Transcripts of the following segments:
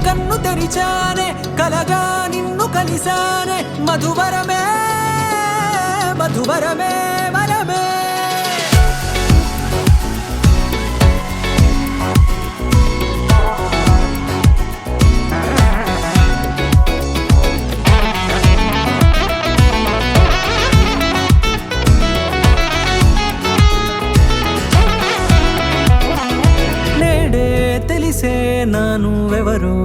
కన్ను తెరిచానే కలగా నిన్ను కలిసానే మధువరమే మధువరమే వరమే తెలిసే నానువెవరో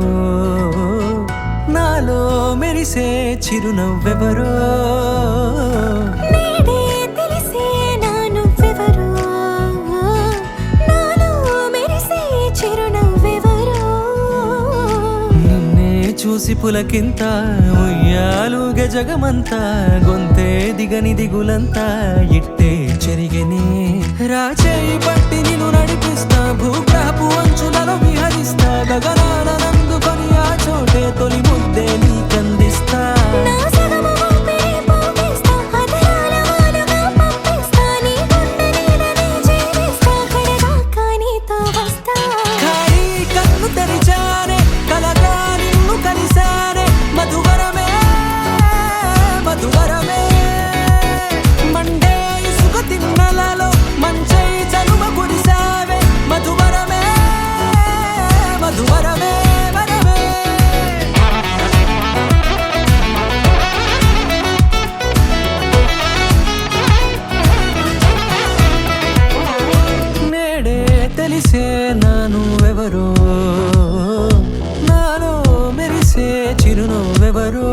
నాలో మెరిసే చిరునవ్వెవరో నేడే తెలిసే నానువెవరో నాలో మెరిసే చిరునవ్వెవరో నిన్నే చూసి పులకింత ఉయ్యాలుగే జగమంతా గొంతే దిగని దిగులంతా ఇట్టే చెరిగెనే రాచేయి పట్టి నిన్ను నడిపిస్తా భూగ్రహపు అంచులలో విహరిస్తా గగనాన నందుకొని ఆ చోటే తొలి ముద్దే నీకందిస్తా నా సగమ ఊపిరి పోగిస్తా అదరాల వాలుగా పంపిస్తా నీ గుండె నీడనే జీవిస్తా కడదాకా నీతో వస్తా ఖాళీ కన్ను తెరిచానే కలగా నిన్ను కలిసానే మధువరమే మధువరమే మండే ఇసుక తిన్నలలో మంచై చలువ కురిసావే మధువరమే మధువరమే వరమే నేడే తెలిసే నానువెవరో నాలో మెరిసే చిరునవ్వెవరో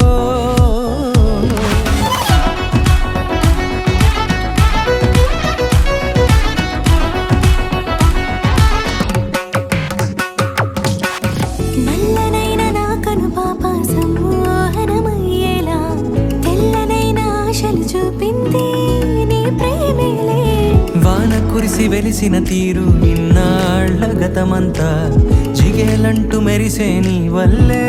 నల్లనైన నా కనుపాప సమ్మోహనమయ్యేలా తెల్లనైన ఆశలు చూపింది నీ ప్రేమేలే వాన కురిసి వెలిసిన తీరు ఇన్నాళ్ల గతమంతా జిగేలంటూ మెరిసే నీ వల్లే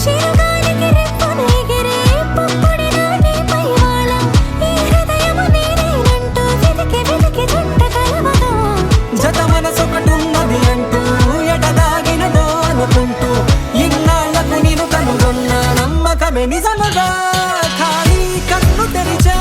చిరుగాలికి రెప్పనెగిరే పుప్పొడిన నీపై వాల ఈ హృదయము నీదేనంటూ వెతికి వెతికి చుట్ట కలవగా జత మనసొకటున్నది అంటూ ఎటదాగినదో అనుకుంటూ ఇన్నాళ్లకు నేను కనుగొన్న నమ్మకమే నిజముగా ఖాళీ కన్ను తెరిచా